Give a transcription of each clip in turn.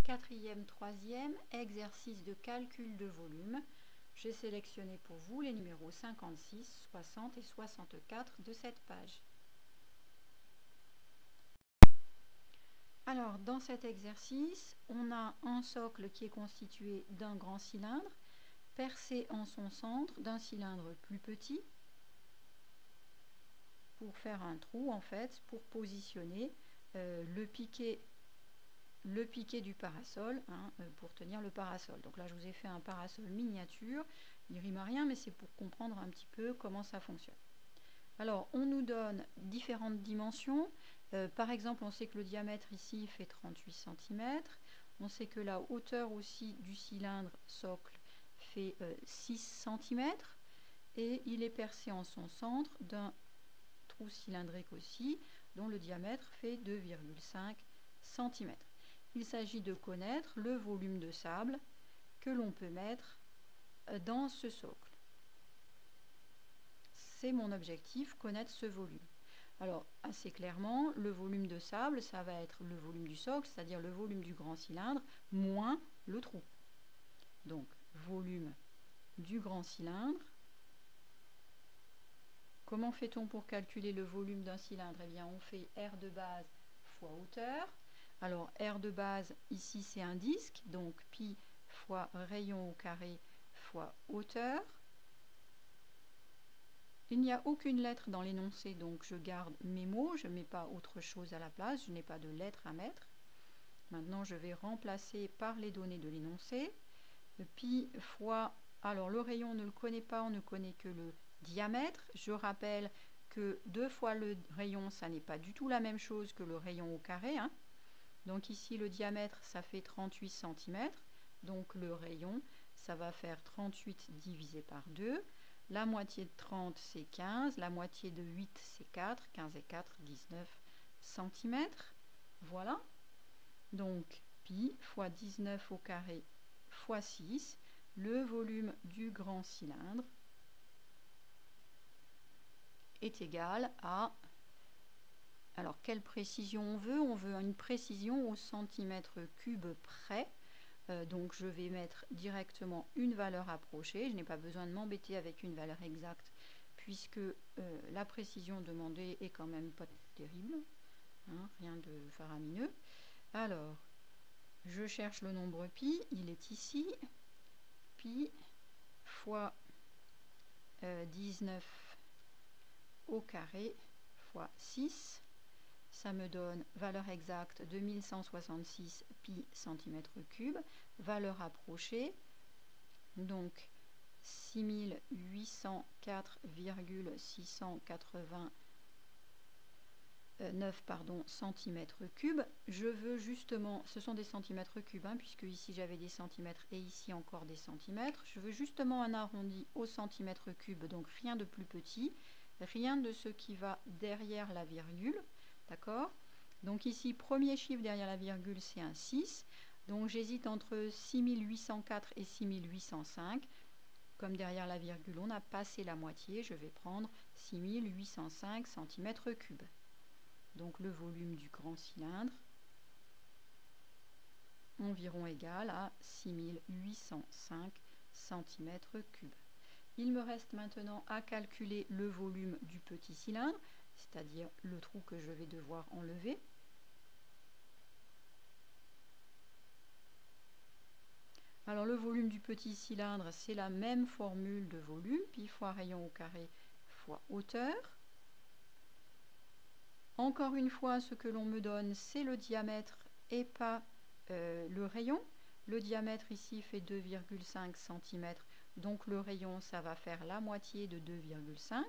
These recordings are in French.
quatrième, troisième, exercice de calcul de volume. J'ai sélectionné pour vous les numéros 56, 60 et 64 de cette page. Alors, dans cet exercice, on a un socle qui est constitué d'un grand cylindre, percé en son centre d'un cylindre plus petit, pour faire un trou, en fait, pour positionner le piquet du parasol, pour tenir le parasol. Donc là, je vous ai fait un parasol miniature. Il rime à rien, mais c'est pour comprendre un petit peu comment ça fonctionne. Alors, on nous donne différentes dimensions. Par exemple, on sait que le diamètre ici fait 38 cm. On sait que la hauteur aussi du cylindre socle fait 6 cm. Et il est percé en son centre d'un trou cylindrique aussi, dont le diamètre fait 2,5 cm. Il s'agit de connaître le volume de sable que l'on peut mettre dans ce socle. C'est mon objectif, connaître ce volume. Alors, assez clairement, le volume de sable, ça va être le volume du socle, c'est-à-dire le volume du grand cylindre, moins le trou. Donc, volume du grand cylindre. Comment fait-on pour calculer le volume d'un cylindre? Eh bien, on fait R de base fois hauteur. Alors, R de base, ici, c'est un disque, donc pi fois rayon au carré fois hauteur. Il n'y a aucune lettre dans l'énoncé, donc je garde mes mots, je ne mets pas autre chose à la place, je n'ai pas de lettre à mettre. Maintenant, je vais remplacer par les données de l'énoncé. Pi fois, alors le rayon, on ne le connaît pas, on ne connaît que le diamètre. Je rappelle que 2 fois le rayon, ça n'est pas du tout la même chose que le rayon au carré. Donc ici, le diamètre, ça fait 38 cm. Donc le rayon, ça va faire 38 divisé par 2. La moitié de 30, c'est 15. La moitié de 8, c'est 4. 15 et 4, 19 cm. Voilà. Donc, pi fois 19 au carré fois 6. Le volume du grand cylindre est égal à... Alors, quelle précision on veut? On veut une précision au centimètre cube près. Donc je vais mettre directement une valeur approchée. Je n'ai pas besoin de m'embêter avec une valeur exacte puisque la précision demandée est quand même pas terrible, rien de faramineux. Alors, je cherche le nombre pi, il est ici, pi fois 19 au carré fois 6. Ça me donne valeur exacte 2166 pi centimètre cube, valeur approchée, donc 6808,689 centimètres cubes. Je veux justement, ce sont des centimètres cubes, puisque ici j'avais des centimètres et ici encore des centimètres. Je veux justement un arrondi au centimètre cube, donc rien de plus petit, rien de ce qui va derrière la virgule. D'accord? Donc ici, premier chiffre derrière la virgule, c'est un 6. Donc j'hésite entre 6804 et 6805. Comme derrière la virgule, on a passé la moitié, je vais prendre 6805 cm3. Donc le volume du grand cylindre, environ égal à 6805 cm3. Il me reste maintenant à calculer le volume du petit cylindre, c'est-à-dire le trou que je vais devoir enlever. Alors le volume du petit cylindre, c'est la même formule de volume, pi fois rayon au carré fois hauteur. Encore une fois, ce que l'on me donne, c'est le diamètre et pas le rayon. Le diamètre ici fait 2,5 cm, donc le rayon, ça va faire la moitié de 2,5.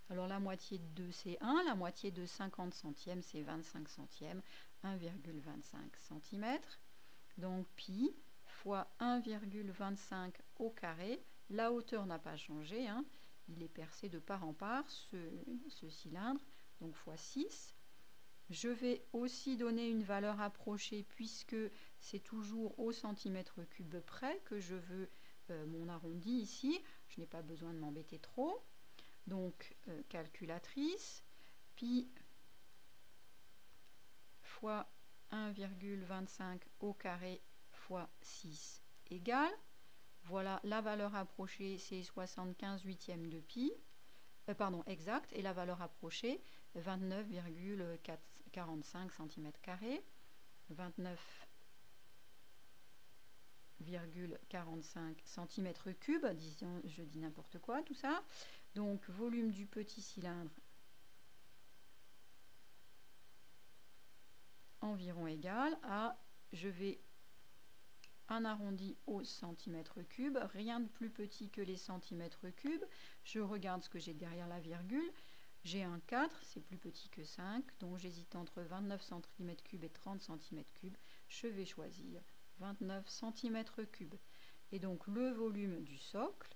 Alors la moitié de 2, c'est 1. La moitié de 50 centièmes, c'est 25 centièmes. 1,25 cm. Donc pi fois 1,25 au carré. La hauteur n'a pas changé. Il est percé de part en part, ce cylindre. Donc fois 6. Je vais aussi donner une valeur approchée puisque c'est toujours au centimètre cube près que je veux mon arrondi ici. Je n'ai pas besoin de m'embêter trop. Donc, calculatrice, pi fois 1,25 au carré fois 6 égale, voilà la valeur approchée, c'est 75 huitièmes de pi, pardon, exact, et la valeur approchée, 29,45 cm², 29,45 cm3, disons, je dis n'importe quoi, tout ça. Donc, volume du petit cylindre environ égal à, je vais un arrondi au cm3, rien de plus petit que les cm3. Je regarde ce que j'ai derrière la virgule. J'ai un 4, c'est plus petit que 5, donc j'hésite entre 29 cm3 et 30 cm3. Je vais choisir 29 cm3. Et donc le volume du socle,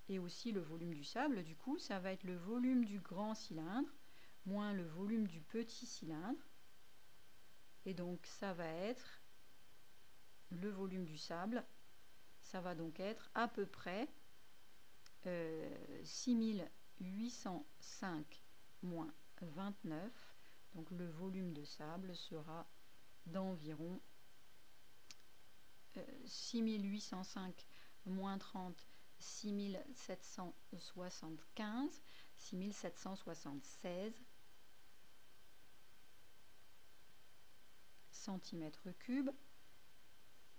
et aussi le volume du sable, du coup, ça va être le volume du grand cylindre, moins le volume du petit cylindre. Et donc ça va être le volume du sable, ça va donc être à peu près 6805 moins 29, donc le volume de sable sera d'environ 6805 moins 30, 6775, 6776 cm3.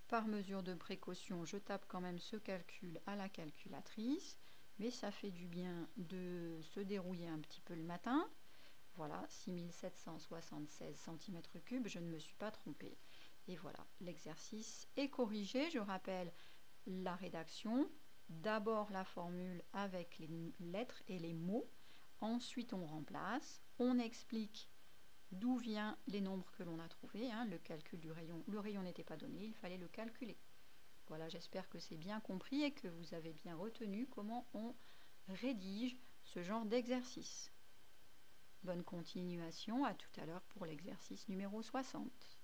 Par mesure de précaution, je tape quand même ce calcul à la calculatrice, mais ça fait du bien de se dérouiller un petit peu le matin. Voilà, 6776 cm3, je ne me suis pas trompée. Et voilà, l'exercice est corrigé. Je rappelle la rédaction. D'abord la formule avec les lettres et les mots. Ensuite, on remplace. On explique d'où viennent les nombres que l'on a trouvés, hein, le calcul du rayon. Le rayon n'était pas donné, il fallait le calculer. Voilà, j'espère que c'est bien compris et que vous avez bien retenu comment on rédige ce genre d'exercice. Bonne continuation, à tout à l'heure pour l'exercice numéro 60.